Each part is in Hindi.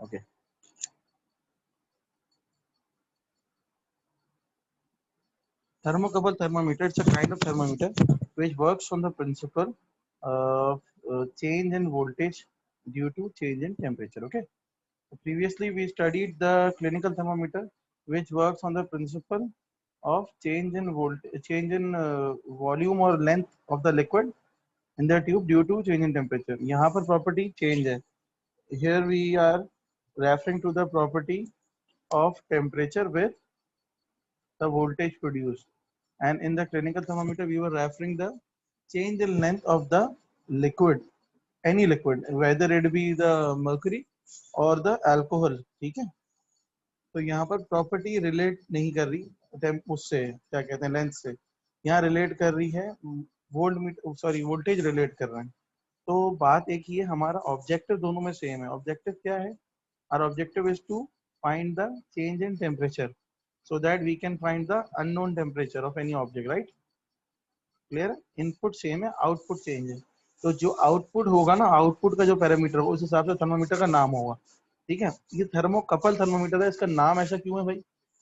Okay. Thermocouple thermometer, it's a kind of thermometer which works on the principle of change in voltage due to change in temperature. Okay. So previously we studied the clinical thermometer which works on the principle of change in volume or length of the liquid in the tube due to change in temperature. यहाँ पर property change है. Here we are referring to the property of temperature with the voltage produced, and in the clinical thermometer we were referring the change in length of the liquid, any liquid, whether it be the mercury or the alcohol. ठीक है, तो यहाँ पर प्रॉपर्टी रिलेट नहीं कर रही उससे, क्या कहते हैं, लेंथ से. यहाँ रिलेट कर रही है वोल्टेज रिलेट कर रहे हैं. तो बात एक ही है, हमारा ऑब्जेक्टिव दोनों में सेम है. ऑब्जेक्टिव क्या है? Our objective is to find the change in temperature so that we can find the unknown temperature of any object, right? Clear? Input same है, output change है. तो जो आउटपुट होगा ना, आउटपुट का जो पैरामीटर होगा उस हिसाब से थर्मोमीटर का नाम होगा. ठीक है, ये थर्मोकपल थर्मोमीटर है. इसका नाम ऐसा क्यों है भाई?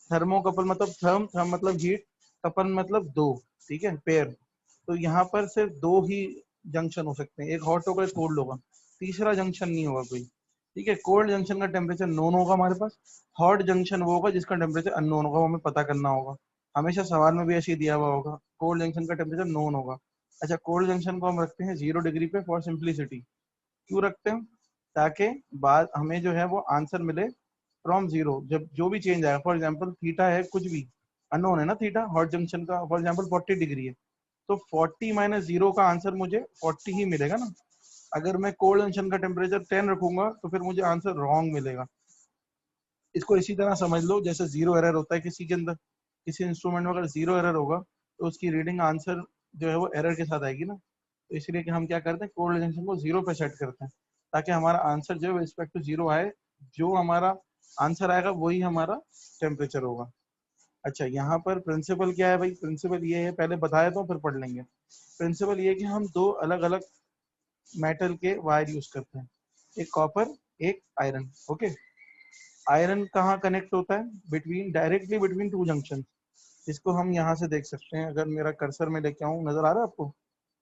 थर्मोकपल मतलब थर्म मतलब हीट, कपल मतलब दो. ठीक है, पेयर. तो यहाँ पर सिर्फ दो ही जंक्शन हो सकते हैं, एक हॉट होगा एक कोल्ड होगा, तीसरा जंक्शन नहीं होगा कोई. ठीक है, कोल्ड जंक्शन का टेम्परेचर नोन होगा हमारे पास, हॉट जंक्शन वो होगा जिसका टेम्परेचर अननोन होगा, वो हमें पता करना होगा. हमेशा सवाल में भी ऐसे ही दिया हुआ होगा, कोल्ड जंक्शन का टेम्परेचर नोन होगा. अच्छा, कोल्ड जंक्शन को हम रखते हैं 0 डिग्री पे फॉर सिंप्लिसिटी. क्यों रखते हैं? ताकि बाद हमें जो है वो आंसर मिले फ्रॉम जीरो. जब जो भी चेंज आएगा, फॉर एग्जांपल थीटा है, कुछ भी अननोन है ना थीटा, हॉट जंक्शन का फॉर एग्जांपल 40 डिग्री है, तो 40 माइनस 0 का आंसर मुझे 40 ही मिलेगा ना. अगर मैं कोल्ड जंक्शन का टेम्परेचर 10 रखूंगा तो फिर मुझे आंसर रॉन्ग मिलेगा. इसको इसी तरह समझ लो जैसे जीरो एरर होता है किसी के अंदर, किसी इंस्ट्रूमेंट में अगर जीरो एरर होगा तो उसकी रीडिंग आंसर जो है वो एरर के साथ आएगी ना. तो इसलिए कि हम क्या करते हैं, कोल्ड जंक्शन को 0 पे सेट करते हैं ताकि हमारा आंसर जो है रिस्पेक्ट टू 0 आए. जो हमारा आंसर आएगा वही हमारा टेम्परेचर होगा. अच्छा, यहाँ पर प्रिंसिपल क्या है भाई? प्रिंसिपल ये है, पहले बताया तो फिर पढ़ लेंगे. प्रिंसिपल ये है कि हम दो अलग अलग मेटल के वायर यूज करते हैं, एक कॉपर एक आयरन. ओके, आयरन कहाँ कनेक्ट होता है? Directly between two junction. इसको हम यहाँ से देख सकते हैं, अगर मेरा कर्सर में लेके आऊँ, नजर आ रहा है आपको?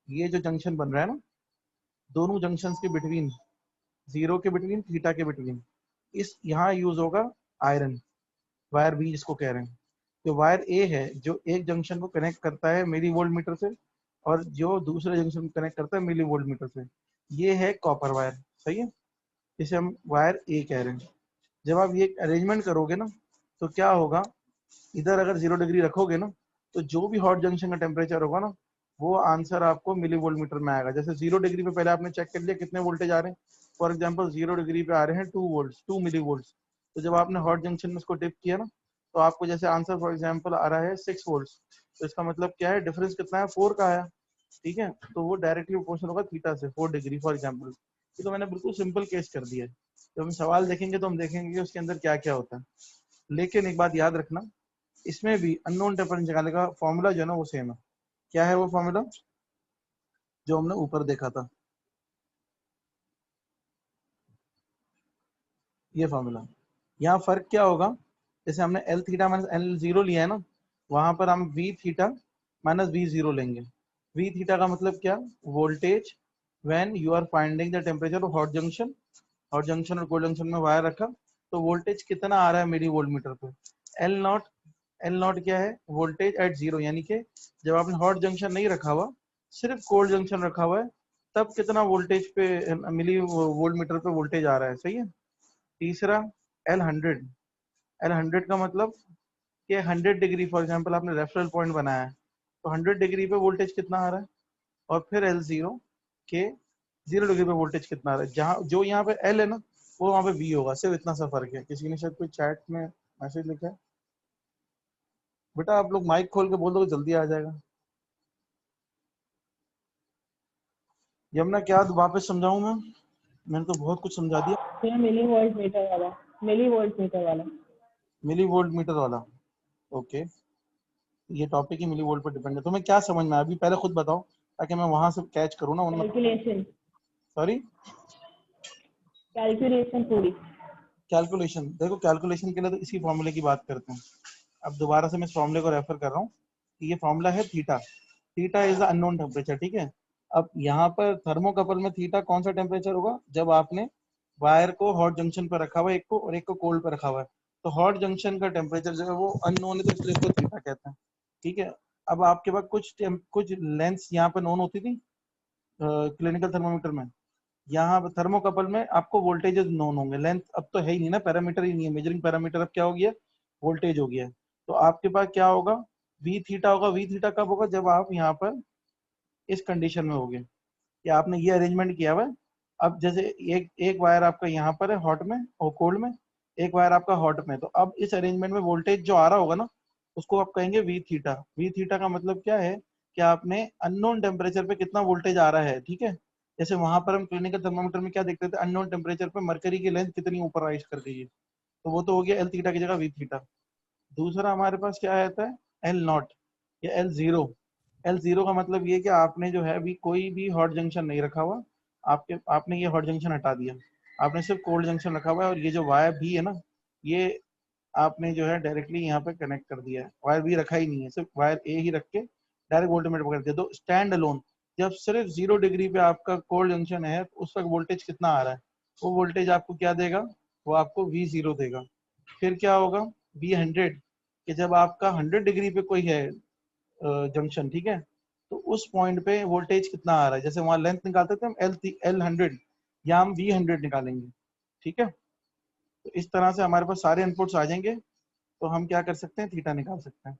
ये जो जंक्शन बन रहा है ना, दोनों जंक्शन के बिटवीन, जीरो के बिटवीन, थीटा के बिटवीन, इस यहाँ यूज होगा आयरन वायर बी जिसको कह रहे हैं. जो वायर ए है जो एक जंक्शन को कनेक्ट करता है मिली वोल्ट मीटर से, और जो दूसरे जंक्शन को कनेक्ट करता है मिली वोल्ट मीटर से, ये है कॉपर वायर. सही है, इसे हम वायर ए कह रहे हैं. जब आप ये अरेंजमेंट करोगे ना तो क्या होगा, इधर अगर 0 डिग्री रखोगे ना तो जो भी हॉट जंक्शन का टेम्परेचर होगा ना वो आंसर आपको मिली वोल्ट मीटर में आएगा. जैसे 0 डिग्री पे पहले आपने चेक कर लिया कितने वोल्टेज आ रहे हैं. फॉर एग्जांपल 0 डिग्री पे आ रहे हैं 2 वोल्ट, 2 मिली वोल्ट. तो जब आपने हॉट जंक्शन में इसको डिप किया ना तो आपको जैसे आंसर फॉर एग्जांपल आ रहा है 6 वोल्ट, तो इसका मतलब क्या है, डिफरेंस कितना है, 4 का आया. ठीक है, तो वो डायरेक्टली प्रोपोर्शनल होगा थीटा से, 4 डिग्री फॉर एग्जांपल. तो मैंने बिल्कुल सिंपल केस कर दिया है. जब हम सवाल देखेंगे तो हम देखेंगे कि उसके अंदर क्या क्या होता है. लेकिन एक बात याद रखना, इसमें भी अननोन टेम्परेचर निकालने का फॉर्मूला जो है ना वो सेम है. क्या है वो फॉर्मूला जो हमने ऊपर देखा था? ये फॉर्मूला. यहाँ फर्क क्या होगा, जैसे हमने L theta minus L zero लिया है ना, वहां पर हम V theta minus V zero लेंगे. वी थीटा का मतलब क्या? Voltage when you are finding the temperature of hot junction. Hot junction और कोल्ड जंक्शन में वायर रखा तो वोल्टेज कितना आ रहा है मिली वोल्ट मीटर पे. एल नॉट, एल नॉट क्या है? वोल्टेज एट जीरो, यानी कि जब आपने हॉट जंक्शन नहीं रखा हुआ, सिर्फ कोल्ड जंक्शन रखा हुआ है, तब कितना वोल्टेज पे मिली वोल्ट मीटर पे वोल्टेज आ रहा है. सही है. तीसरा एल हंड्रेड. एल हंड्रेड का मतलब कि 100 डिग्री फॉर एग्जांपल आपने रेफरल पॉइंट बनाया है तो 100 डिग्री पे वोल्टेज कितना आ रहा है. और फिर एल जीरो के 0 डिग्री पे वोल्टेज कितना आ रहा है. जहाँ जो यहाँ पे एल है ना वो वहाँ पे वी होगा. सिर्फ इतना सा फर्क है. किसी ने शायद कोई चैट में मैसेज लिखा है. बेटा आप लोग माइक खोल के बोल दो जल्दी आ जाएगा. यमुना क्या वापस समझाऊं मैं? मैंने तो बहुत कुछ समझा दिया. मिली वोल्ट मीटर वाला, मिली वोल्ट मीटर वाला, मिली वोल्ट मीटर वाला. ओके, ये टॉपिक ही मिली वोल्ट पर डिपेंड है. तुम्हें क्या समझ में आया अभी पहले खुद बताओ ताकि मैं वहां से कैच करूँ ना. कैलकुलेशन, सॉरी, कैलकुलेशन पूरी. कैलकुलेशन, देखो कैलकुलेशन के लिए तो इसी फॉर्मूले की बात करते हैं। अब दोबारा से मैं इस फॉर्मूले को रेफर कर रहा हूँ कि ये फॉर्मूला है theta, theta is the unknown temperature, ठीक है। अब यहाँ पर थर्मोकपल में थीटा कौन सा टेम्परेचर होगा, जब आपने वायर को हॉट जंक्शन पर रखा हुआ है एक को, और एक को कोल्ड पर रखा हुआ है, तो हॉट जंक्शन का टेम्परेचर जो है वो अननोन है, तो इसलिए इसको थीटा कहते हैं, ठीक है। अब आपके पास कुछ लेंथ्स यहाँ पर नोन होती थी क्लिनिकल थर्मोमीटर में, यहाँ थर्मोकपल में आपको वोल्टेजेस नोन होंगे, लेंथ अब तो है ही नहीं ना, पैरामीटर ही नहीं है, मेजरिंग पैरामीटर अब क्या हो गया, वोल्टेज हो गया है। तो आपके पास क्या होगा, वी थीटा होगा। वी थीटा कब होगा, जब आप यहाँ पर इस कंडीशन में होगे कि आपने ये अरेंजमेंट किया हुआ है। अब जैसे एक एक वायर आपका यहाँ पर है हॉट में और कोल्ड में, एक वायर आपका हॉट में, तो अब इस अरेंजमेंट में वोल्टेज जो आ रहा होगा ना, उसको आप कहेंगे वी थीटा। वी थीटा का मतलब क्या है कि आपने अननोन टेम्परेचर पे कितना वोल्टेज आ रहा है, ठीक है। जैसे वहां पर हम क्लिनिकल थर्मामीटर में क्या देखते थे, अननोन टेम्परेचर पे मरकरी की लेंथ कितनी ऊपर राइज कर गई है, तो वो तो हो गया एल थीटा की जगह वी थीटा। दूसरा हमारे पास क्या आता है, एल नॉट या एल जीरो। एल जीरो का मतलब ये कि आपने जो है अभी कोई भी हॉट जंक्शन नहीं रखा हुआ, आपने ये हॉट जंक्शन हटा दिया, आपने सिर्फ कोल्ड जंक्शन रखा हुआ है, और ये जो वायर भी है ना, ये आपने जो है डायरेक्टली यहाँ पे कनेक्ट कर दिया है, वायर भी रखा ही नहीं है, सिर्फ वायर ए ही रख के डायरेक्ट वोल्टमीटर पकड़ दिया। तो स्टैंड अलोन जब सिर्फ 0 डिग्री पे आपका कोल्ड जंक्शन है, तो उस वक्त वोल्टेज कितना आ रहा है, वो वोल्टेज आपको क्या देगा, वो आपको वी जीरो देगा। फिर क्या होगा, वी हंड्रेड, कि जब आपका 100 डिग्री पे कोई है जंक्शन, ठीक है, तो उस पॉइंट पे वोल्टेज कितना आ रहा है, जैसे वहां लेंथ निकालते थे हम एल हंड्रेड, या हम वी हंड्रेड निकालेंगे, ठीक है। तो इस तरह से हमारे पास सारे इनपुट्स आ जाएंगे, तो हम क्या कर सकते हैं, थीटा निकाल सकते हैं।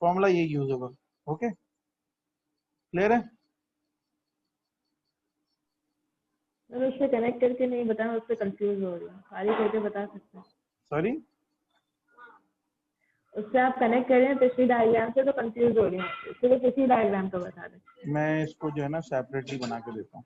फॉर्मूला ये यूज होगा। ओके, क्लियर है। मैं उससे कनेक्ट करके नहीं बताया, उससे कंफ्यूज हो रही हूँ, खाली करके बता सकते हैं। सॉरी, उससे आप कनेक्ट कर रहे हैं पिछली डायग्राम से, तो कंफ्यूज हो रही हूँ, इसलिए किसी डायग्राम को बता दें। मैं इसको जो है ना सेपरेटली बना के देता हूँ।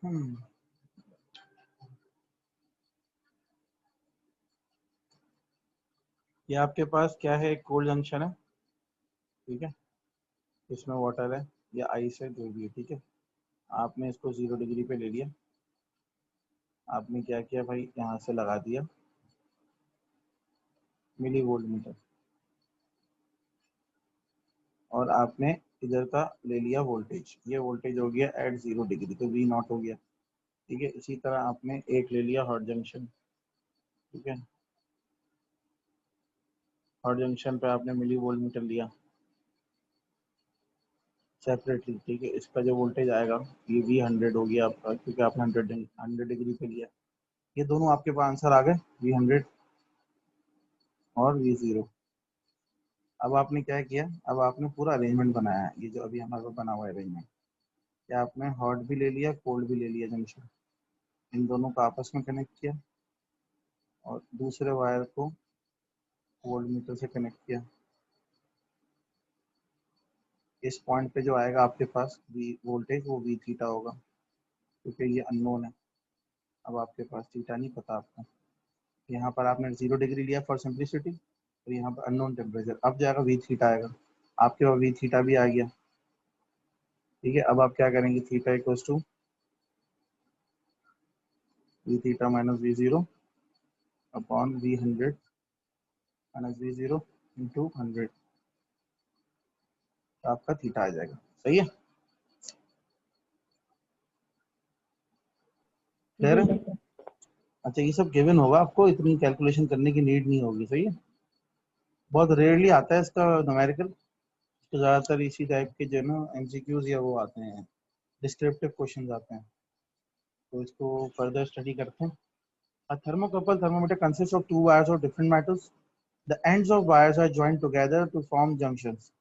हम्म, ये आपके पास क्या है, एक कोल्ड जंक्शन है, ठीक है, इसमें वाटर है या आइस है, जो भी है, ठीक है। आपने इसको 0 डिग्री पे ले लिया, आपने क्या किया भाई, यहाँ से लगा दिया मिली वोल्ट मीटर, और आपने इधर का ले लिया वोल्टेज, ये वोल्टेज हो गया एट 0 डिग्री, तो वी नॉट हो गया, ठीक है। इसी तरह आपने एक ले लिया हॉट जंक्शन, ठीक है, हॉट जंक्शन पे आपने मिली वोल्ट मीटर लिया सेपरेटली, ठीक है। इसका जो वोल्टेज आएगा ये वी हंड्रेड हो गया आपका, क्योंकि आपने 100 डिग्री पे लिया। ये दोनों आपके पास आंसर आ गए, वी हंड्रेड और वी जीरो। अब आपने क्या किया, अब आपने पूरा अरेंजमेंट बनाया है, ये जो अभी हमारे पास बना हुआ है अरेंजमेंट, क्या आपने हॉट भी ले लिया, कोल्ड भी ले लिया जंक्शन, इन दोनों को आपस में कनेक्ट किया, और दूसरे वायर को वोल्ट मीटर से कनेक्ट किया। इस पॉइंट पे जो आएगा आपके पास वी वोल्टेज, वो वी थीटा होगा, क्योंकि ये अननोन है। अब आपके पास थीटा नहीं पता आपको, यहाँ पर आपने 0 डिग्री लिया फॉर सिंप्लिसिटी, और यहाँ पर अननोन टेम्परेचर, अब जाएगा वी थीटा आएगा, आपके पास वी थीटा भी आ गया, ठीक है। अब आप क्या करेंगे, theta equals to V theta minus V zero upon V hundred minus V zero into hundred, आपका थीटा आ जाएगा। सही है, क्लियर जी है। सर। अच्छा, ये सब गिवन होगा आपको, इतनी कैलकुलेशन करने की नीड नहीं होगी, सही है। बहुत रेयरली आता है इसका न्यूमेरिकल, तो ज़्यादातर इसी टाइप के जो है ना एमसीक्यूज या वो आते हैं, डिस्क्रिप्टिव क्वेश्चंस आते हैं, तो इसको फर्दर स्टडी करते हैं। A thermocouple thermometer consists of two wires of different metals. The ends of wires are joined together to form junctions.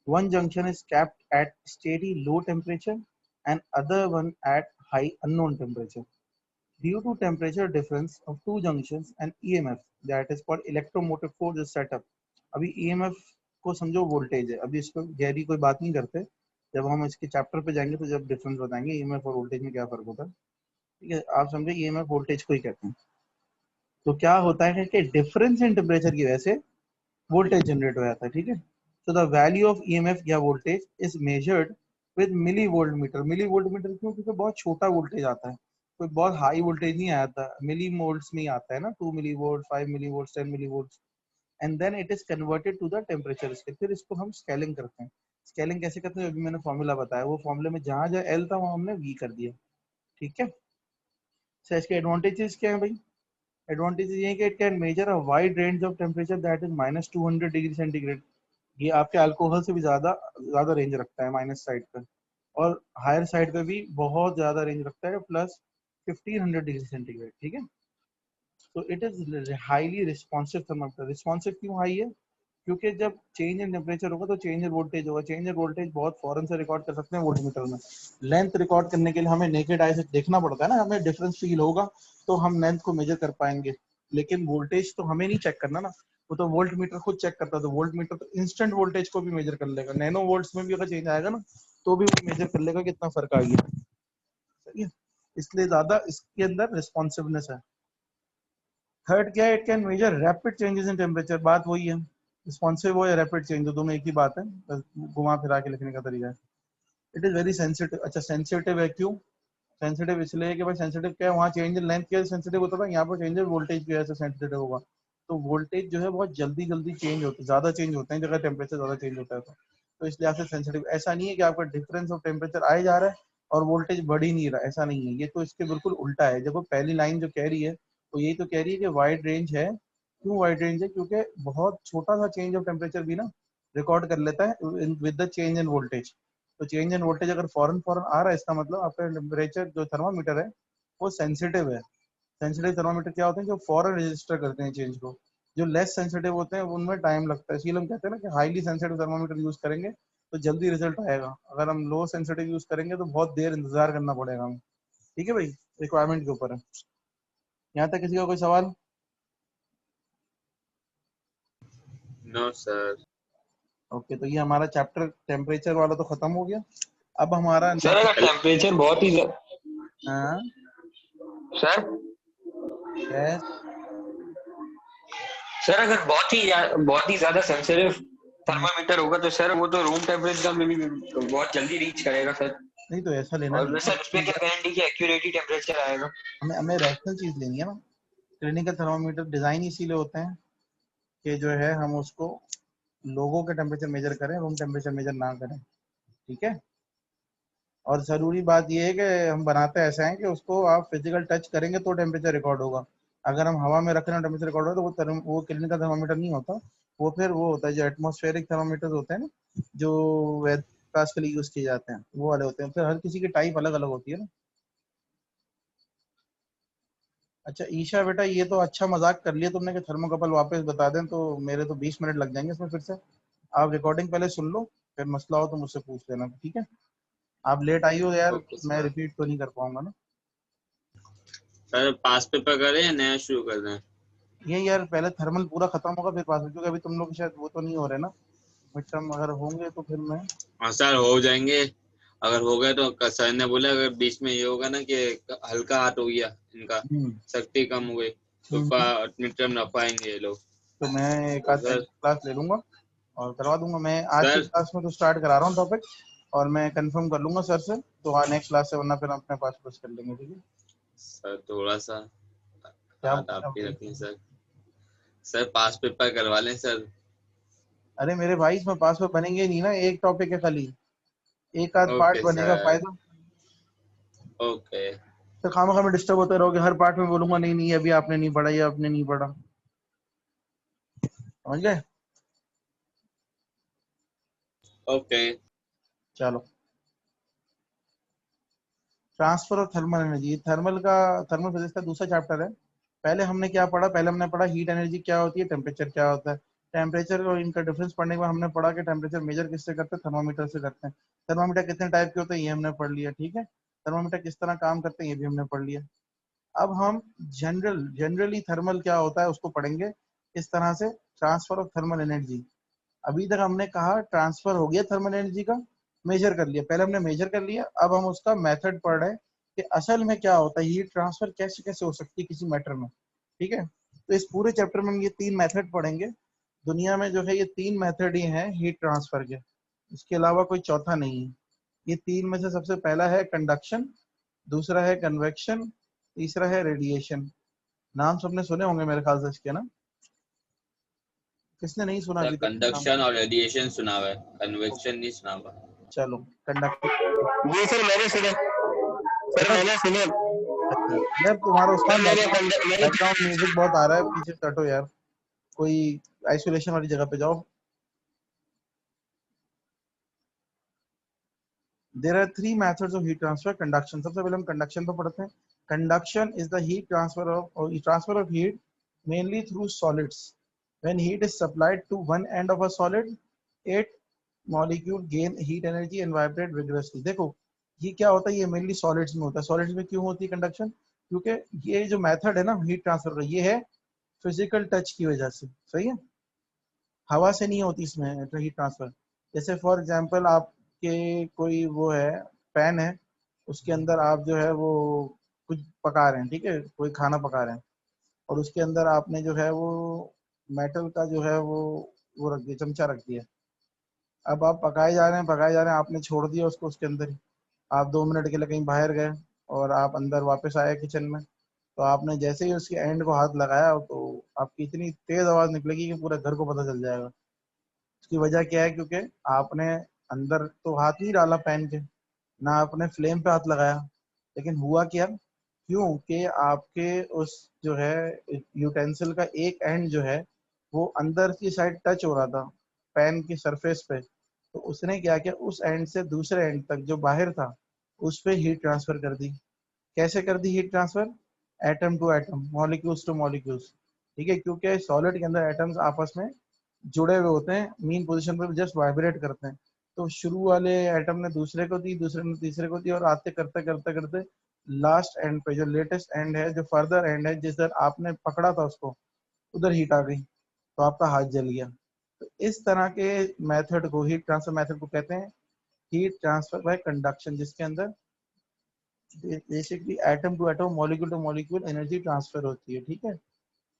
One junction is kept at steady low temperature and other one at high unknown temperature. Due to temperature difference of two junctions, an EMF, that is called electromotive force, is set up. अभी EMF को समझो वोल्टेज है, अभी इस पर गहरी कोई बात नहीं करते, जब हम इसके चैप्टर पे जाएंगे तो जब डिफरेंस बताएंगे EMF और वोल्टेज में क्या फर्क होता है, ठीक है। आप समझे EMF वोल्टेज को ही कहते हैं। तो क्या होता है कि डिफरेंस इन टेम्परेचर की वजह से वोल्टेज जनरेट हो जाता है, ठीक है। So the value of EMF या voltage is measured with milli volt meter. Milli volt meter क्यों? क्योंकि बहुत छोटा वोल्टेज आता है, कोई बहुत हाई वोल्टेज नहीं आता, मिली वोल्ट्स में ही आता है ना, 2 milli volt, 5 milli volt, 10 milli volt. And then it is converted to the temperature scale. फिर इसको हम स्केलिंग करते हैं। स्केलिंग कैसे करते हैं? अभी मैंने फॉर्मूला बताया, वो फॉर्मूले में जहां जहां एल था वहां हमने वी कर दिया, ठीक है। सो इसके एडवांटेजेस क्या है भाई? एडवांटेज ये है कि it can measure a wide range of temperature that is -200 degree centigrade. ये आपके अल्कोहल से भी ज्यादा ज्यादा रेंज रखता है माइनस साइड पे, और हायर साइड पे भी बहुत ज्यादा रेंज रखता है, प्लस 1500 डिग्री सेंटीग्रेड, ठीक है। तो it is highly responsive thermometer. Responsive क्यों हाई है? क्योंकि जब चेंज इन टेम्परेचर होगा तो चेंज इन वोल्टेज होगा। चेंज इन वोल्टेज बहुत फौरन से रिकॉर्ड कर सकते हैं वोल्टमीटर में। लेंथ रिकॉर्ड करने के लिए हमें नेकेड आई से देखना पड़ता है ना, हमें डिफरेंस फील होगा तो हम लेंथ को मेजर कर पाएंगे। लेकिन वोल्टेज तो हमें नहीं चेक करना ना, वो तो वोल्ट मीटर खुद चेक करता है। तो वोल्ट मीटर तो इंस्टेंट वोल्टेज को भी मेजर कर लेगा, नैनो वोल्ट्स में भी अगर चेंज आएगा ना तो भी वो मेजर कर लेगा कितना फर्क आ गया, सही है। इसलिए ज्यादा इसके अंदर रिस्पॉन्सिवनेस है। थर्ड क्या है? It can measure rapid changes in temperature. बात वही है, रिस्पॉन्सिव हो या रैपिड चेंज हो, दोनों एक ही बात है, बस घुमा फिरा के लिखने का तरीका है। It is very sensitive. अच्छा, सेंसिटिव है क्यों? सेंसिटिव इसलिए कि भाई सेंसिटिव क्या है, वहाँ चेंज इन लेंथ के सेंसिटिव होता था, यहाँ पर चेंज इन वोल्टेज की वजह से सेंसिटिव होगा। तो वोल्टेज जो है बहुत जल्दी जल्दी चेंज होते, ज्यादा चेंज होते हैं जगह टेम्परेचर ज्यादा चेंज होता है। तो इसलिए आपसे सेंसिटिव। ऐसा नहीं है कि आपका डिफरेंस ऑफ टेम्परेचर आए जा रहा है और वोल्टेज बढ़ ही नहीं रहा, ऐसा नहीं है। ये तो इसके बिल्कुल उल्टा है। जब वो पहली लाइन जो कह रही है तो यही तो कह रही है कि वाइड रेंज है। क्यों वाइड रेंज है? क्योंकि बहुत छोटा सा चेंज ऑफ टेम्परेचर भी ना रिकॉर्ड कर लेता है with the change in voltage. तो चेंज इन वोल्टेज अगर फॉरन फॉरन आ रहा है, इसका मतलब आपका टेम्परेचर जो थर्मामीटर है वो सेंसिटिव है। सेंसिटिव थर्मामीटर क्या होते हैं? जो फॉरन रजिस्टर करते हैं चेंज को। जो लेस सेंसिटिव होते हैं उनमें टाइम लगता है। इसीलिए हम कहते हैं ना कि हाईली सेंसिटिव थर्मामीटर यूज करेंगे तो जल्दी रिजल्ट आएगा। अगर हम लो सेंसिटिव यूज करेंगे तो बहुत देर इंतजार करना पड़ेगा हमें, ठीक है भाई। रिक्वायरमेंट के ऊपर है। यहाँ तक किसी का कोई सवाल? No sir. ओके, तो ये हमारा चैप्टर टेम्परेचर वाला तो खत्म हो गया। अब हमारा सर नेक्स्ट, अगर टेम्परेचर बहुत ही हाँ सर यस, सर अगर बहुत ही ज्यादा सेंसिटिव थर्मामीटर होगा तो सर वो तो रूम टेम्परेचर में भी बहुत जल्दी रीच करेगा सर। नहीं तो ऐसा लेना नहीं और है सर उसमें क्या ना, गारंटी कि एक्यूरेट ही टेम्परेचर आएगा? हमें हमें रैशनल चीज लेनी है ना। क्लिनिकल थर्मामीटर डिजाइन इसीलिए होते हैं कि जो है हम उसको लोगों के टेम्परेचर मेजर करें, रूम टेम्परेचर मेजर ना करें, ठीक है। और जरूरी बात यह है कि हम बनाते ऐसा है कि उसको आप फिजिकल टच करेंगे तो टेम्परेचर रिकॉर्ड होगा। अगर हम हवा में रख रहे हैं टेम्परेचर रिकॉर्ड हो तो वो क्लिनिकल थर्मामीटर नहीं होता। वो फिर वो होता है जो एटमॉस्फेरिक थर्मामीटर होते हैं ना, जो वेद क्लास के लिए यूज किए जाते हैं, वो वाले होते हैं। फिर हर किसी की टाइप अलग अलग होती है ना। अच्छा ईशा बेटा, ये तो अच्छा मजाक कर लिया तुमने कि थर्मोकपल वापस बता दें, तो मेरे तो 20 मिनट लग जाएंगे इसमें फिर से। आप रिकॉर्डिंग पहले सुन लो, फिर मसला हो तो मुझसे पूछ लेना, ठीक है। आप लेट आई हो यार, ओके मैं सर। रिपीट तो नहीं कर पाऊंगा ना। सर पास पेपर करें या नया शुरू कर दें? ये यार पहले थर्मल पूरा खत्म होगा फिर पास में, क्योंकि अभी तुम लोग शायद वो तो नहीं हो रहे ना, मिड टर्म अगर होंगे तो फिर मैं। हाँ सर हो जाएंगे। अगर हो गए तो सर ने बोला अगर बीच में ये होगा ना कि हल्का हाथ हो गया इनका, हम्म शक्ति कम हो गई तो हम्म। मिड टर्म ना पाएंगे ये लोग। तो मैं एक तो आध सर, क्लास ले लूंगा और करवा दूंगा। मैं आज की सर क्लास में तो स्टार्ट करा रहा हूँ टॉपिक, और मैं कंफर्म कर लूंगा सर से, तो हाँ नेक्स्ट क्लास से, वरना फिर हम अपने पास कुछ कर लेंगे, ठीक है। सर थोड़ा सा क्या हाथ आप क्या ही बोल रहे रखें हैं? सर। सर पास पेपर करवा लें सर। अरे मेरे भाई, इसमें पास में बनेंगे नहीं ना, एक टॉपिक है खाली, एक आध पार्ट ओके बनेगा, सर। फायदा। ओके। तो खामा में डिस्टर्ब होते रहोगे, हर पार्ट में बोलूंगा नहीं नहीं अभी आपने नहीं पढ़ा, ये आपने नहीं पढ़ा, समझ गए। ओके। चलो, transfer of thermal energy, thermal का, थर्मल फिजिक्स का दूसरा चैप्टर है। पहले हमने क्या पढ़ा? पहले हमने पढ़ा हीट एनर्जी क्या होती है, टेम्परेचर क्या होता है। टेम्परेचर और इनका डिफरेंस पढ़ने के बाद हमने पढ़ा कि टेम्परेचर मेजर किससे करते हैं? थर्मामीटर से करते हैं। थर्मामीटर कितने टाइप के होते हैं ये हमने पढ़ लिया, ठीक है। थर्मामीटर किस तरह काम करते हैं ये भी हमने पढ़ लिया। अब हम जनरली थर्मल क्या होता है उसको पढ़ेंगे, इस तरह से, ट्रांसफर ऑफ थर्मल एनर्जी। अभी तक हमने कहा ट्रांसफर हो गया थर्मल एनर्जी का, मेजर कर लिया, पहले हमने मेजर कर लिया, अब हम उसका मेथड पढ़ रहे हैं कि असल में क्या होता है, हीट ट्रांसफर कैसे कैसे हो सकती है किसी मैटर में, ठीक है। तो इस पूरे चैप्टर में हम ये 3 मेथड पढ़ेंगे। दुनिया में जो है ये 3 मेथड ही हैं हीट ट्रांसफर के, इसके अलावा कोई चौथा नहीं है। ये 3 में से सबसे पहला है कंडक्शन, दूसरा है कन्वेक्शन, तीसरा है रेडिएशन। नाम सबने सुने होंगे मेरे ख्याल से इसके ना, किसने नहीं सुना सर अभी तक नाम? कंडक्शन और रेडिएशन सुना हुआ है, कन्वेक्शन नहीं सुना हुआ। चलो कंडक्टर। जी सर मैंने सुना, सर मैंने सुना। यार तुम्हारा सर उस्मान मैंने बैकग्राउंड म्यूजिक बहुत आ रहा है, पीछे से हटो यार, कोई आइसोलेशन वाली जगह पे जाओ। There are 3 methods of heat transfer. Conduction, सबसे पहले हम कंडक्शन पे पढ़ते हैं। Conduction is the heat transfer of heat mainly through solids. When heat is supplied to one end of a solid, it molecule gain heat energy and vibrate vigorously. देखो ये क्या होता है, ये मेनली सॉलिड्स में होता है। सॉलिड्स में क्यों होती है कंडक्शन? क्योंकि ये जो मेथड है ना हीट ट्रांसफर का, ये है फिजिकल टच की वजह से, सही है, हवा से नहीं होती इसमें हीट ट्रांसफर। जैसे फॉर एग्जांपल आपके कोई वो है पैन है, उसके अंदर आप जो है वो कुछ पका रहे हैं, ठीक है, कोई खाना पका रहे हैं, और उसके अंदर आपने जो है वो मेटल का जो है वो रख दिया, चमचा रख दिया। अब आप पकाए जा रहे हैं पकाए जा रहे हैं, आपने छोड़ दिया उसको उसके अंदर ही। आप 2 मिनट के लिए कहीं बाहर गए और आप अंदर वापस आए किचन में, तो आपने जैसे ही उसके एंड को हाथ लगाया तो आपकी इतनी तेज आवाज निकलेगी कि पूरे घर को पता चल जाएगा। उसकी वजह क्या है? क्योंकि आपने अंदर तो हाथ नहीं डाला पैन के, ना आपने फ्लेम पे हाथ लगाया, लेकिन हुआ क्या, क्यों कि आपके उस जो है यूटेंसिल का एक एंड जो है वो अंदर की साइड टच हो रहा था पैन की सरफेस पे, तो उसने क्या किया, उस एंड से दूसरे एंड तक जो बाहर था उस पे हीट ट्रांसफर कर दी। कैसे कर दी heat transfer? Atom to atom, molecules to molecules, ठीक है, क्योंकि सॉलिड के अंदर एटम्स आपस में जुड़े हुए होते हैं, मीन पोजीशन पर जस्ट वाइब्रेट करते हैं। तो शुरू वाले एटम ने दूसरे को दी, दूसरे ने तीसरे को दी, और आते करते करते करते लास्ट एंड पे जो लेटेस्ट एंड है, जो फर्दर एंड है, जिस तरह आपने पकड़ा था उसको, उधर हीट आ गई तो आपका हाथ जल गया। तो इस तरह के मेथड को, हीट ट्रांसफर मेथड को कहते हैं हीट ट्रांसफर बाय कंडक्शन, जिसके अंदर basically atom to atom, molecule to molecule energy transfer होती है। ठीक है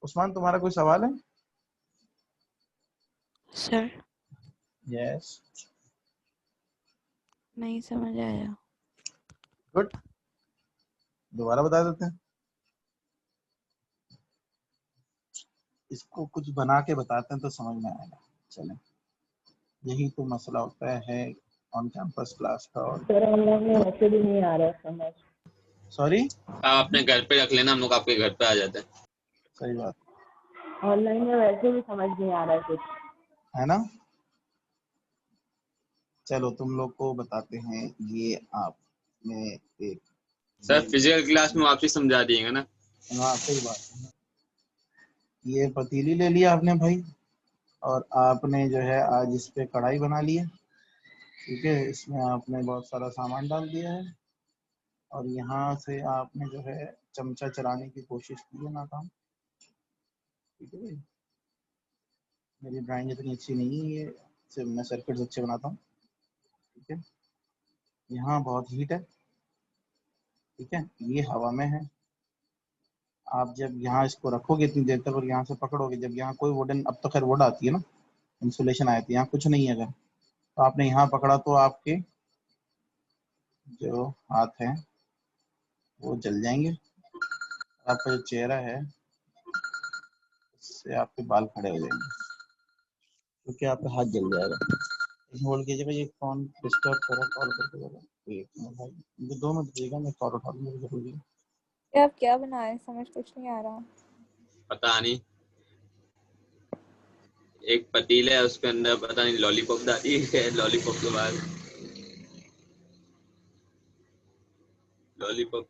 उस्मान, तुम्हारा कोई सवाल है? सर यस, नहीं समझ आया। गुड, दोबारा बता देते हैं, इसको कुछ बना के बताते हैं तो समझ में आएगा। चलें, यही तो मसला होता है ऑन कैंपस क्लास का। और सर ऑनलाइन में वैसे भी नहीं आ रहा है समझ। सॉरी, आप अपने घर पे रख लेना, हम लोग आपके घर पे आ जाते हैं। सही बात ऑनलाइन में वैसे भी समझ नहीं आ रहा है कुछ। है ना। चलो तुम लोग को बताते हैं, ये आपने एक, सर फिजिकल क्लास में वापस समझा दिएगा ना। हाँ सही बात है, ये पतीली ले लिया आपने भाई, और आपने जो है आज इस पे कढ़ाई बना ली है, ठीक है, इसमें आपने बहुत सारा सामान डाल दिया है, और यहाँ से आपने जो है चमचा चलाने की कोशिश की है, नाकाम। ठीक है भाई, मेरी ड्राइंग इतनी अच्छी नहीं है, ये सिर्फ मैं सर्किट्स अच्छे बनाता हूँ। ठीक है, यहाँ बहुत हीट है, ठीक है, ये हवा में है। आप जब यहाँ इसको रखोगे इतनी देर तक और यहाँ से पकड़ोगे, जब यहाँ कोई वुडन, अब तो खैर वुड आती है ना, इंसुलेशन आती है, यहाँ कुछ नहीं है, अगर तो आपने यहाँ पकड़ा तो आपके जो हाथ हैं वो जल जाएंगे, आपका जो चेहरा है उससे आपके बाल खड़े हो जाएंगे, क्योंकि आपका हाथ जल जाएगा। होल्ड कीजिएगा, ये फोन डिस्टर्ब करो, कॉल करके बोलो, एक मिनट भाई, मुझे 2 मिनट दीजिएगा, मैं कॉल उठा लूँ, मुझे जरूरी है। आप क्या बनाए समझ कुछ नहीं आ रहा। पता नहीं, एक पतीला है उसके अंदर पता नहीं लॉलीपॉप डाली है, लॉलीपॉप के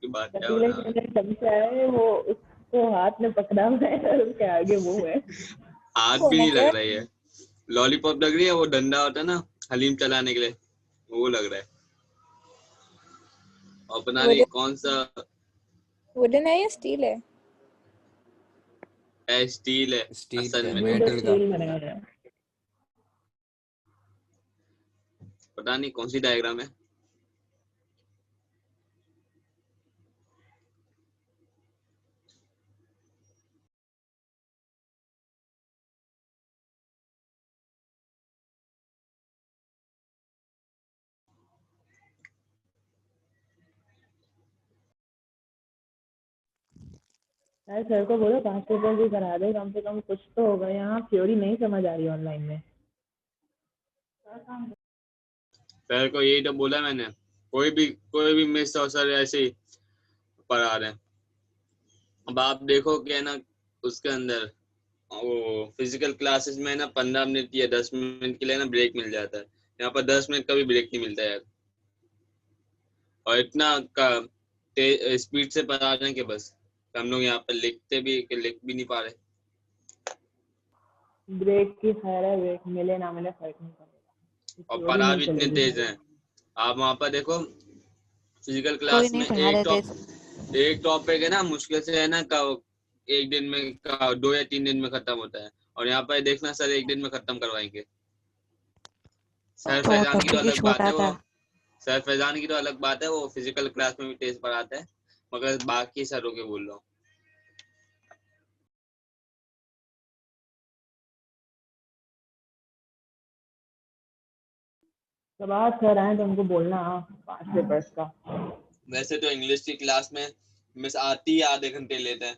बाद क्या पतीले बना के है? अंदर चमचा है, वो उसको हाथ में पकड़ा हुआ है और उसके आगे वो है। हाथ भी होना नहीं क्या लग रही है, लॉलीपॉप लग रही है, वो डंडा होता है ना हलीम चलाने के लिए, वो लग रहा है। और पता नहीं कौन सा वुडन है या स्टील है? स्टील है स्टील असल का, में, वुड और मेटल का। स्टील बना हुआ है। पता नहीं कौन सी डायग्राम है। यार सर को बोलो पास्ट पेपर भी करा दे, कम से कम कुछ तो होगा। यहाँ थ्योरी नहीं समझ आ रही ऑनलाइन में। सर को यही तो बोला मैंने, कोई भी मिस और सर ऐसे ही पढ़ा रहे हैं। अब आप देखो कि है ना उसके अंदर वो फिजिकल क्लासेस में ना 15 मिनट या 10 मिनट के लिए ना ब्रेक मिल जाता है, यहाँ पर 10 मिनट का भी ब्रेक नहीं मिलता यार। और इतना स्पीड से पढ़ा रहे हैं कि बस हम लोग यहाँ पर लिख भी नहीं पा रहे। ब्रेक की खैर है, ब्रेक मिले ना मिले फर्क नहीं पड़ेगा। और थ्योरी पढ़ा नहीं भी इतने चलेगी। तेज हैं। आप वहाँ पर देखो फिजिकल कोई क्लास नहीं में पढ़ा रहे थे। एक टॉपिक है ना मुश्किल से है ना एक दिन में 2 या 3 दिन में खत्म होता है, और यहाँ पर देखना सर 1 दिन में खत्म करवाएंगे। सर तो फैजान की तो टॉपिक ही अलग बात छोटा है, था। वो सर फैजान की तो अलग बात है, वो फिजिकल क्लास में भी तेज पढ़ाते हैं, मगर बाकी सरों के बोल रहा हूँ। जब आज सर आए तो उनको बोलना पास्ट पेपर्स का। वैसे तो इंग्लिश की क्लास में मिस आती है, आधे घंटे लेते हैं,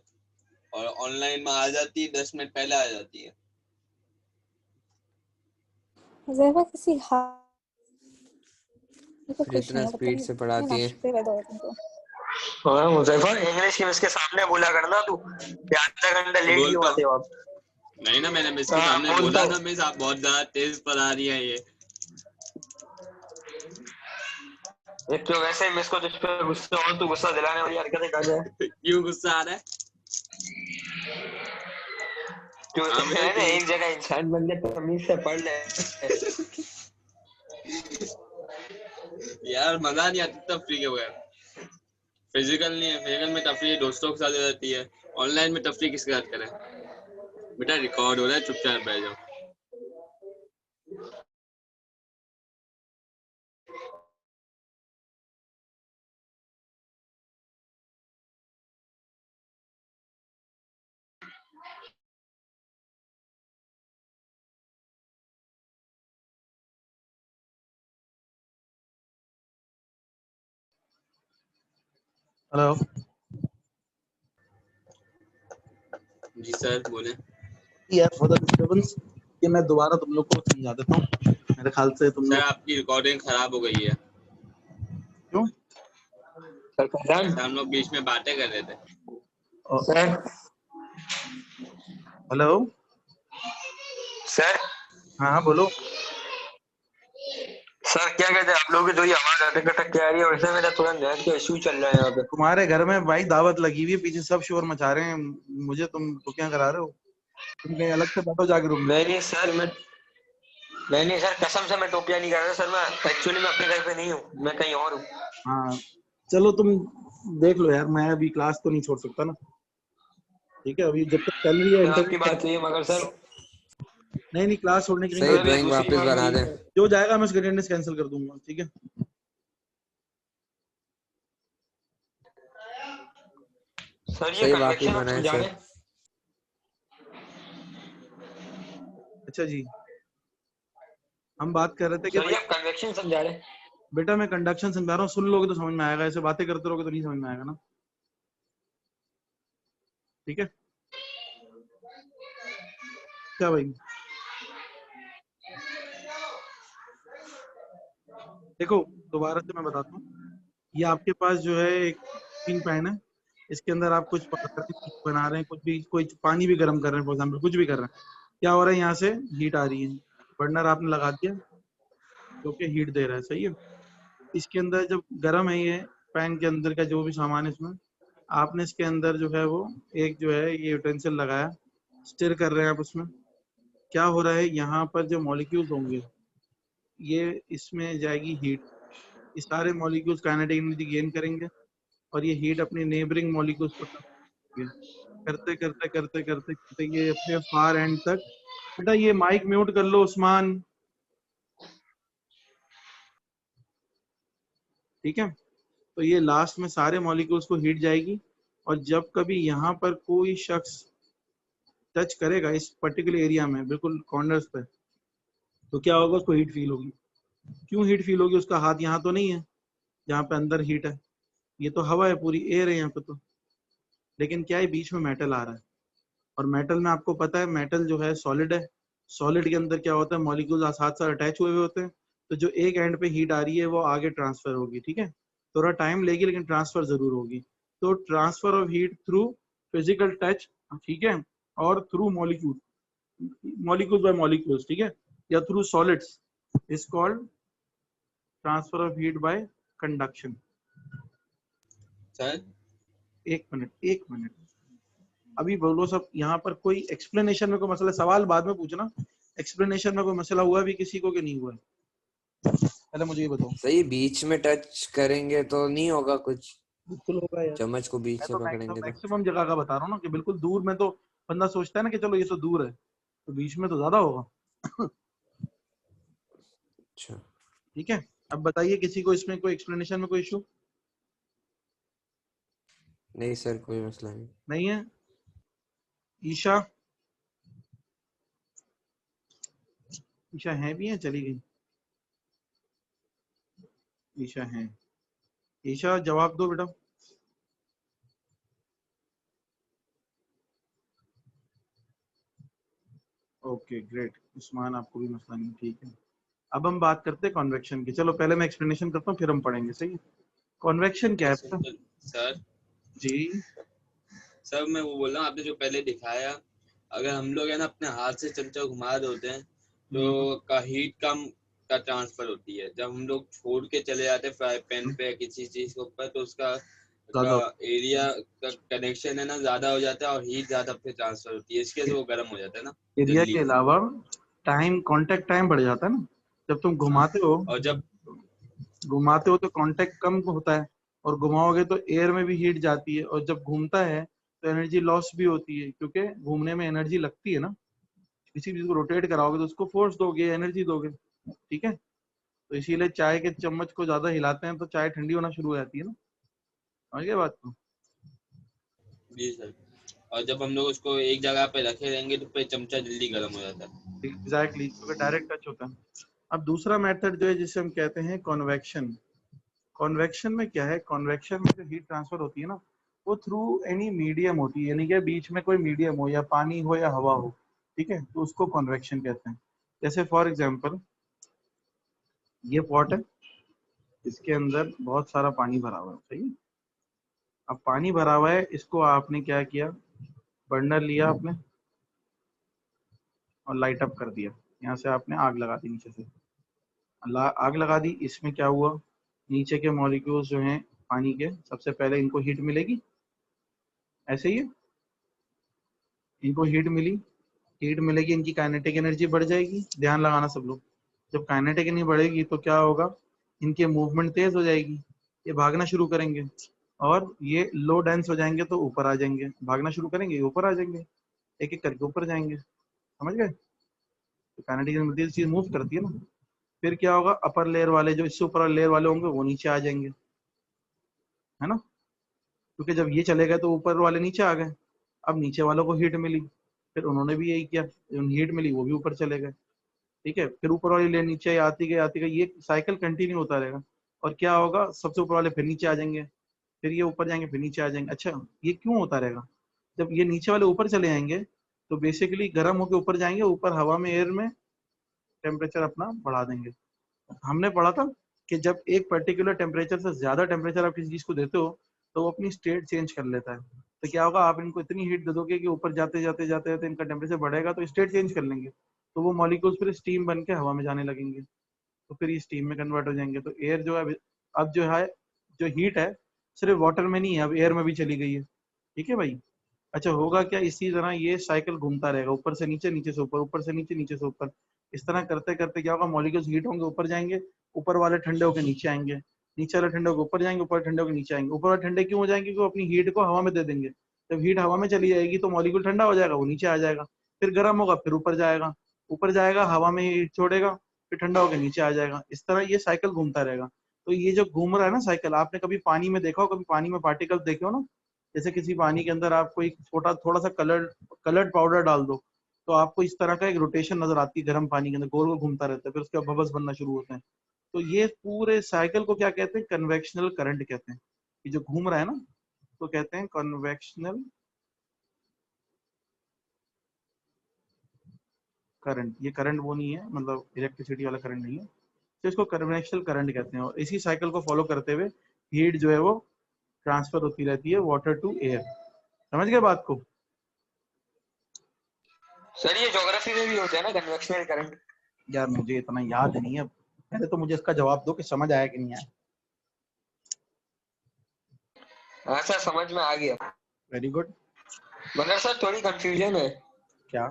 और ऑनलाइन में आ जाती है 10 मिनट पहले आ जाती है। हुज़ैफा किसी हाल तो फिर खुश इतना नहीं है, पता स्पीड नहीं से इतने पढ़ाती है। नाखुश रहता है तुमको। हाँ मुजफ्फर, इंग्लिश की मिस के सामने बोला करना तू कि आधा घंटा लेट क्यों बोलता आते हो हूँ आप। नहीं ना, मैंने मिस के हाँ सामने बोलता बोला हूँ। ना मिस आप बहुत ज्यादा तेज पढ़ा रही है ये। एक तो वैसे ही मिस को तुझ पे गुस्सा हो, तू गुस्सा दिलाने वाली हरकतें कर रहा है। क्यों गुस्सा आ रहा है? क्यों हाँ भैया है ना, क्यों? एक जगह इंसान बन के तमीज से पढ़ ले। यार मजा नहीं आता तफरी के बगैर। फिजिकल नहीं है, फिजिकल में तफरी दोस्तों के साथ हो जाती है, ऑनलाइन में तफरी किसके साथ करें? बेटा रिकॉर्ड हो रहा है, चुपचाप बैठ जाओ। हेलो। जी सर बोले। यार फॉर द डिस्टर्बेंस, ये मैं दोबारा तुम लोग को समझा देता हूँ। मेरे ख्याल से तुम सर लोग आपकी रिकॉर्डिंग खराब हो गई है। क्यों? सर फैजान, सर हम लोग बीच में बातें कर रहे थे। Sir hello. सर हाँ हाँ बोलो। सर क्या कहते हैं आप लोगों की, जो ये आवाज अटक अटक के आ रही है, वैसे मेरा थोड़ा नेट का इशू चल रहा है यहाँ पे। तुम्हारे घर में भाई दावत लगी हुई है, पीछे सब शोर मचा रहे हैं, मुझे तुम तो क्या करा रहे हो? तुम कहीं अलग से बैठो जाके रूम में। नहीं सर, नहीं सर, कसम से मैं टोपिया नहीं कर रहा सर। मैं एक्चुअली मैं अपने घर पे नहीं हूँ, मैं कहीं और हूँ। हाँ चलो तुम देख लो यार, मैं अभी क्लास तो नहीं छोड़ सकता ना। ठीक है, अभी जब तक चल रही है तो आपकी इंटरव्यू। बात सही है, मगर सर नहीं क्लास छोड़ने की नहीं सही जरूरत। ड्राइंग दूसरी वापस बात बना ये दे। है। जो जाएगा मैं उसका अटेंडेंस कैंसिल कर दूंगा। ठीक है। सर ये सही वापस कन्वेक्शन बनाए समझा सर। रहे। अच्छा जी, हम बात कर रहे थे कि सर भाई ये कन्वेक्शन समझा रहे। बेटा मैं कंडक्शन समझा रहा हूँ, सुन लोगे तो समझ में आएगा, ऐसे बातें करते रहोगे तो नहीं समझ में आएगा ना। ठीक है क्या भाई? देखो दोबारा से मैं बताता हूँ, ये आपके पास जो है एक पिंग पैन है, इसके अंदर आप कुछ पका रहे हैं, कुछ बना रहे हैं, कुछ भी, कोई पानी भी गर्म कर रहे हैं, फॉर एग्जाम्पल कुछ भी कर रहे हैं। क्या हो रहा है, यहाँ से हीट आ रही है, बर्नर आपने लगा दिया जो कि हीट दे रहा है। सही है। इसके अंदर जब गर्म है ये पैन के अंदर का जो भी सामान है, इसमें आपने इसके अंदर जो है वो एक जो है ये यूटेंसिल लगाया, स्टिर कर रहे हैं आप उसमें। क्या हो रहा है, यहाँ पर जो मॉलिक्यूल्स होंगे ये इसमें जाएगी हीट, ये सारे मॉलिक्यूल्स काइनेटिक एनर्जी गेन करेंगे और ये हीट अपनी नेबरिंग मॉलिक्यूल्स को करेंगे। करते करते करते करते करते ये अपने फार एंड तक। बेटा ये माइक म्यूट कर लो उस्मान। ठीक है, तो ये लास्ट में सारे मॉलिक्यूल्स को हीट जाएगी, और जब कभी यहाँ पर कोई शख्स टच करेगा इस पर्टिकुलर एरिया में, बिल्कुल कॉर्नर्स पे, तो क्या होगा, उसको हीट फील होगी। क्यों हीट फील होगी? उसका हाथ यहाँ तो नहीं है जहाँ पे अंदर हीट है, ये तो हवा है, पूरी एयर है यहाँ पे। तो लेकिन क्या है बीच में मेटल आ रहा है, और मेटल में आपको पता है मेटल जो है सॉलिड है, सॉलिड के अंदर क्या होता है मॉलिक्यूल्स साथ साथ अटैच हुए हुए होते हैं, तो जो एक एंड पे हीट आ रही है वो आगे ट्रांसफर होगी, ठीक है, थोड़ा टाइम लेगी लेकिन ट्रांसफर जरूर होगी। तो transfer of heat through physical touch, ठीक है, और थ्रू मॉलिक्यूल्स बाय मॉलिक्यूल्स, ठीक है, या through solids is called transfer of heat bye conduction. Sir एक मिनट अभी बोलो सब, यहाँ पर कोई एक्सप्लेनेशन में कोई मसला, सवाल बाद में पूछना, एक्सप्लेनेशन में कोई मसला हुआ भी किसी को कि नहीं हुआ है? पहले मुझे ये बताओ। सही बीच में टच करेंगे तो नहीं होगा कुछ, बिल्कुल होगा यार, चम्मच को बीच मैं से तो पकड़ेंगे तो। मैक्सिमम जगह का बता रहा हूँ ना कि बिल्कुल दूर में तो बंदा सोचता है ना कि चलो ये तो दूर है, तो बीच में तो ज्यादा होगा। अच्छा ठीक है, अब बताइए किसी को इसमें कोई एक्सप्लेनेशन में कोई इशू नहीं सर, कोई मसला नहीं। नहीं है? ईशा, ईशा है भी है, चली गई? ईशा है, ईशा जवाब दो बेटा। ओके ग्रेट, उस्मान आपको भी मसला नहीं, ठीक है। अब हम बात करते हैं कॉन्वेक्शन की, चलो पहले मैं एक्सप्लेनेशन करता हूँ फिर हम पढ़ेंगे, सही है? कॉन्वेक्शन क्या है बेटा? सर जी सर मैं वो बोल रहा हूँ, आपने जो पहले दिखाया, अगर हम लोग है ना अपने हाथ से चमचा घुमा रहे होते हैं तो का हीट कम का ट्रांसफर होती है, जब हम लोग छोड़ के चले जाते हैं फ्राई पैन पे या किसी चीज के ऊपर तो उसका ज्यादा एरिया का कनेक्शन है ना ज्यादा हो जाता है और हीट ज्यादा पे ट्रांसफर होती है, इसके वजह से वो गर्म हो जाता है ना एरिया जल्दी। के अलावा टाइम, कांटेक्ट टाइम बढ़ जाता है ना, जब तुम और जब घुमाते हो तो कांटेक्ट कम होता है, और घुमाओगे तो एयर में भी हीट जाती है, और जब घूमता है तो एनर्जी लॉस भी होती है, क्योंकि घूमने में एनर्जी लगती है ना, किसी चीज को रोटेट कराओगे तो उसको फोर्स दोगे, एनर्जी दोगे, ठीक है, तो इसीलिए चाय के चम्मच को ज्यादा हिलाते हैं तो चाय ठंडी होना शुरू हो जाती है ना, समझ गए बात को? जी सर, और जब हम लोग उसको एक जगह पे रखे रहेंगे तो फिर चमचा जल्दी गर्म हो जाता है। एग्जैक्टली, क्योंकि डायरेक्ट टच होता है। अब दूसरा मेथड जो है जिसे हम कहते हैं कॉन्वेक्शन। कॉन्वेक्शन में क्या है, कॉन्वेक्शन में जो हीट ट्रांसफर होती है ना वो थ्रू एनी मीडियम होती है, यानी कि बीच में कोई मीडियम हो, या पानी हो या हवा हो, ठीक है, तो उसको कॉन्वेक्शन कहते हैं। जैसे फॉर एग्जांपल ये पॉट है, इसके अंदर बहुत सारा पानी भरा हुआ है, सही है, अब पानी भरा हुआ है, इसको आपने क्या किया, बर्नर लिया आपने और लाइट अप कर दिया, यहाँ से आपने आग लगा दी, नीचे से आग लगा दी, इसमें क्या हुआ, नीचे के मॉलिक्यूल्स जो हैं पानी के, सबसे पहले इनको हीट मिलेगी, ऐसे ही है, इनको हीट मिली, हीट मिलेगी, इनकी काइनेटिक एनर्जी बढ़ जाएगी, ध्यान लगाना सब लोग, जब काइनेटिक एनर्जी बढ़ेगी तो क्या होगा, इनके मूवमेंट तेज हो जाएगी, ये भागना शुरू करेंगे, और ये लो डेंस हो जाएंगे तो ऊपर आ जाएंगे, भागना शुरू करेंगे ऊपर आ जाएंगे, एक एक करके ऊपर जाएंगे, समझ गए? तो काइनेटिक एनर्जी चीज मूव करती है ना, फिर क्या होगा, अपर लेयर वाले जो इससे ऊपर लेयर वाले होंगे वो नीचे आ जाएंगे, है ना, क्योंकि जब ये चले गए तो ऊपर वाले नीचे आ गए, अब नीचे वालों को हीट मिली, फिर उन्होंने भी यही किया, हीट मिली वो भी ऊपर चले गए, ठीक है, फिर ऊपर वाली लेयर नीचे आती गई, ये साइकिल कंटिन्यू होता रहेगा, और क्या होगा, सबसे ऊपर वाले फिर नीचे आ जाएंगे, फिर ये ऊपर जाएंगे फिर नीचे आ जाएंगे। अच्छा, ये क्यों होता रहेगा, जब ये नीचे वाले ऊपर चले जाएंगे तो बेसिकली गर्म होकर ऊपर जाएंगे, ऊपर हवा में एयर में टेम्परेचर अपना बढ़ा देंगे। हमने पढ़ा था कि जब एक पर्टिकुलर टेम्परेचर से ज्यादा टेम्परेचर आप किसी चीज को देते हो तो वो अपनी स्टेट चेंज कर लेता है, तो क्या होगा, आप इनको इतनी हीट दे दोगे कि ऊपर जाते जाते जाते जाते इनका टेम्परेचर बढ़ेगा तो स्टेट चेंज कर लेंगे, तो वो मॉलिक्यूल्स फिर स्टीम बन के हवा में जाने लगेंगे, तो फिर ये स्टीम में कन्वर्ट हो जाएंगे, तो एयर जो है अब जो है, जो हीट है सिर्फ वाटर में नहीं है, अब एयर में भी चली गई है, ठीक है भाई। अच्छा, होगा क्या, इसी तरह ये साइकिल घूमता रहेगा, ऊपर से नीचे, नीचे से ऊपर, ऊपर से नीचे, नीचे से ऊपर, इस तरह करते करते क्या होगा, मॉलिक्यूल्स हीट होंगे, ऊपर जाएंगे, ऊपर वाले ठंडे होकर नीचे आएंगे, नीचे वाले ठंडे होकर ऊपर जाएंगे, ऊपर ठंडे होकर नीचे आएंगे, ऊपर वाले ठंडे क्यों हो जाएंगे, क्योंकि अपनी हीट को हवा में दे देंगे, जब हीट हवा में चली जाएगी तो मॉलिक्यूल ठंडा हो जाएगा, वो नीचे आ जाएगा, फिर गर्म होगा, फिर ऊपर जाएगा हवा में हीट छोड़ेगा, फिर ठंडा होकर नीचे आ जाएगा, इस तरह ये साइकिल घूमता रहेगा। तो ये जो घूम रहा है ना साइकिल, आपने कभी पानी में देखा हो, कभी पानी में पार्टिकल्स देखे हो ना, जैसे किसी पानी के अंदर आप कोई छोटा थोड़ा सा कलर्ड पाउडर डाल दो तो आपको इस तरह का एक रोटेशन नजर आती है, गर्म पानी के अंदर गोल गोल घूमता रहता है, फिर उसके बाद बबल्स बनना शुरू होते हैं, तो ये पूरे साइकिल को क्या कहते हैं, कन्वेक्शनल करंट कहते हैं, ये जो घूम रहा है ना तो कहते हैं कन्वेक्शनल करंट। ये करंट वो नहीं है, मतलब इलेक्ट्रिसिटी वाला करंट नहीं है, तो इसको कन्वेक्शनल करंट कहते हैं। और इसी साइकिल को फॉलो करते हुए हीट जो है वो ट्रांसफर होती रहती है वाटर टू एयर। समझ गए बात को? सर ये ज्योग्राफी में भी होता है ना कन्वेक्शनल करंट? यार मुझे इतना याद नहीं है, पहले तो मुझे इसका जवाब दो कि समझ आया कि नहीं आया। हाँ सर समझ में आ गया, वेरी गुड। मगर सर थोड़ी कंफ्यूजन है। क्या?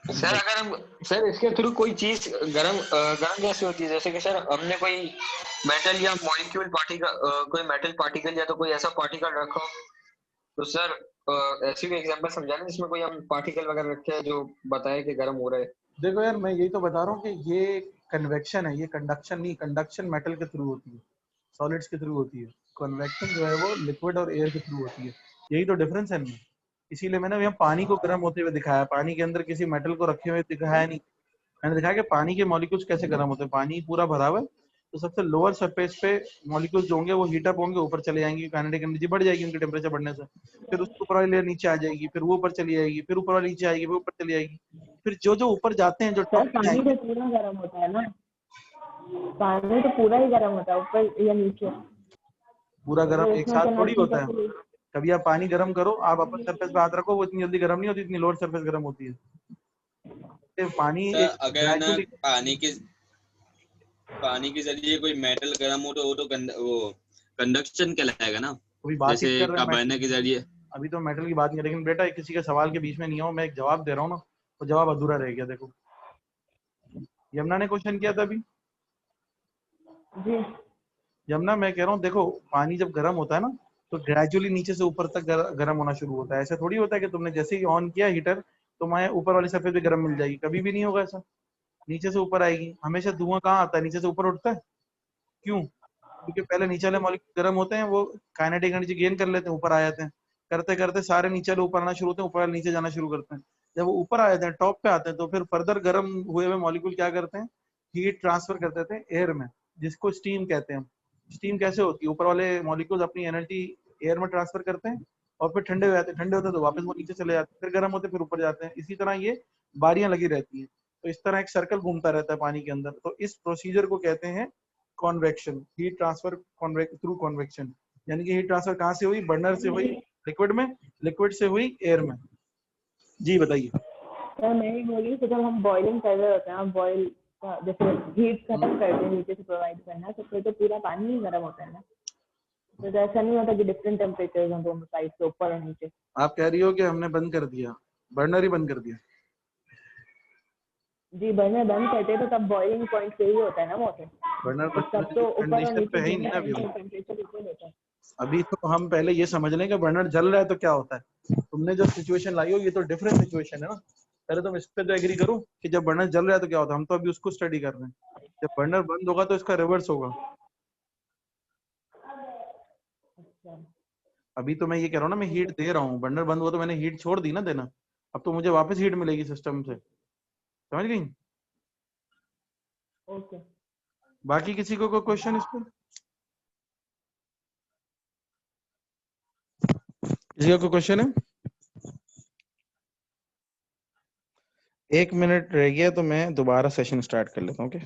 सर अगर हम सर इसके थ्रू कोई चीज गरम गरम कैसे होती है? जैसे कि सर हमने कोई मेटल या मॉलिक्यूल पार्टिकल, कोई मेटल पार्टिकल या तो कोई ऐसा पार्टिकल रखा हो, तो सर ऐसी भी एग्जांपल समझाना जिसमें कोई हम पार्टिकल वगैरह रखे हैं जो बताए कि गर्म हो रहा है। देखो यार, मैं यही तो बता रहा हूँ कि ये कन्वेक्शन है, ये कंडक्शन नहीं। कंडक्शन मेटल के थ्रू होती है, सॉलिड्स के थ्रू होती है। कन्वेक्शन जो है वो लिक्विड और एयर के थ्रू होती है। यही तो डिफरेंस है इनमें। इसीलिए मैंने यहाँ पानी को गर्म होते हुए दिखाया। पानी के अंदर किसी मेटल को रखे हुए दिखाया नहीं। मैंने दिखाया कि पानी के मॉलिक्यूल्स कैसे गर्म होते हैं। पानी पूरा भरा हुआ है, तो सबसे लोअर सरफेस पे मॉलिक्यूल्स जो होंगे वो हीट अप होंगे, ऊपर चले जाएंगे, काइनेटिक एनर्जी बढ़ जाएगी उनके टेम्परेचर बढ़ने से। फिर उसके ऊपर वाली लेयर नीचे आ जाएगी, फिर वो ऊपर चली जाएगी, फिर ऊपर वाली नीचे आएगी, फिर ऊपर चली जाएगी। फिर जो जो ऊपर जाते हैं, जो सर टॉप पे पानी आएंगे, तो पूरा गर्म होता है ना, पानी तो पूरा ही गर्म होता है, ऊपर या नीचे। पूरा तो गर्म एक इसमें साथ थोड़ी एनर्जी होता है। कैसे? कभी आप पानी गर्म करो, आप अपर सरफेस पे हाथ रखो, वो इतनी जल्दी गर्म नहीं होती, इतनी लोअर सरफेस गर्म होती है। फिर पानी सर एक अगर ना ग्रेजुअली पानी के जरिए कोई मेटल गर्म हो तो वो तो वो कंडक्शन कहलाएगा ना, अभी बात ही जैसे कर रहे हैं बर्नर के जरिए। अभी तो मेटल की बात नहीं है, लेकिन बेटा किसी के सवाल के बीच में नहीं आओ, मैं एक जवाब दे रहा हूँ ना, तो जवाब अधूरा रह गया। देखो यमुना ने क्वेश्चन किया था अभी। जी यमुना मैं कह रहा हूँ, देखो पानी जब गर्म होता है ना, तो ग्रेजुअली नीचे से ऊपर तक गर्म होना शुरू होता है। ऐसा थोड़ी होता है कि तुमने जैसे ही ऑन किया हीटर तो मैं ऊपर वाली सरफेस पे गर्म मिल जाएगी, कभी भी नहीं होगा ऐसा। नीचे से ऊपर आएगी हमेशा। धुआं कहाँ आता है? नीचे से ऊपर उठता है। क्यों? क्योंकि पहले नीचे वाले मॉलिक्यूल गर्म होते हैं, वो काइनेटिक एनर्जी गेन कर लेते हैं, ऊपर आ जाते हैं। करते करते सारे नीचे वाले ऊपर आना शुरू होते हैं, ऊपर वाले नीचे जाना शुरू करते हैं। जब वो ऊपर आ जाते हैं, टॉप पे आते हैं, तो फिर फर्दर गर्म हुए हुए मॉलिक्यूल क्या करते हैं? हीट ट्रांसफर कर देते हैं एयर में, जिसको स्टीम कहते हैं। स्टीम कैसे होती है? ऊपर वाले मॉलिक्यूल अपनी एनर्जी एयर में ट्रांसफर करते हैं, और फिर ठंडे हो जाते हैं। ठंडे होते हैं तो वापस वो नीचे चले जाते हैं, फिर गर्म होते हैं, फिर ऊपर जाते हैं। इसी तरह ये बारियां लगी रहती हैं। तो इस तरह एक सर्कल घूमता रहता है पानी के अंदर। तो इस प्रोसीजर को कहते हैं convection, heat transfer through convection. यानी कि हीट ट्रांसफर कहाँ से हुई? बर्नर से हुई लिक्विड में, लिक्विड से हुई एयर में। जी बताइए। सर मैं ही बोली कि जब हम बॉइलिंग कर रहे होते हैं, हम बॉइल का जैसे हीट खत्म करते हैं नीचे से प्रोवाइड करना, तो फिर तो पूरा पानी ही गर्म होता है ना। तो ऐसा नहीं होता कि डिफरेंट टेम्परेचर हैं दोनों साइड से, ऊपर और नीचे। आप कह रही हो कि हमने बंद कर दिया, बर्नर ही बंद कर दिया। जी बर्नर बंद करते हैं तो तब बॉइलिंग पॉइंट पे ही होता है ना वाटर, बर्नर तो तब तो ऊपर और कंडीशन पे नीचे है ही दोनों नहीं ना अभी। साइड का टेम्परेचर इक्वल होता है। अभी तो हम पहले ये समझ लें कि बर्नर जल रहा है तो क्या होता है। तुमने जो सिचुएशन लाई हो ये तो डिफरेंट सिचुएशन है ना। पहले तुम इस पे तो एग्री करो कि जब बर्नर जल रहा है तो क्या होता है। हम तो अभी उसको स्टडी कर रहे हैं। जब बर्नर बंद होगा तो इसका रिवर्स होगा। अच्छा अभी तो मैं ये कह रहा हूँ ना, मैं हीट दे रहा हूँ, बर्नर बंद हुआ तो मैंने हीट छोड़ दी ना देना। अब तो मुझे वापस हीट मिलेगी सिस्टम से। समझ गई? ओके। बाकी किसी को कोई क्वेश्चन इस पे? किसी का कोई क्वेश्चन है? 1 मिनट रह गया तो मैं दोबारा सेशन स्टार्ट कर लेता हूँ। ओके।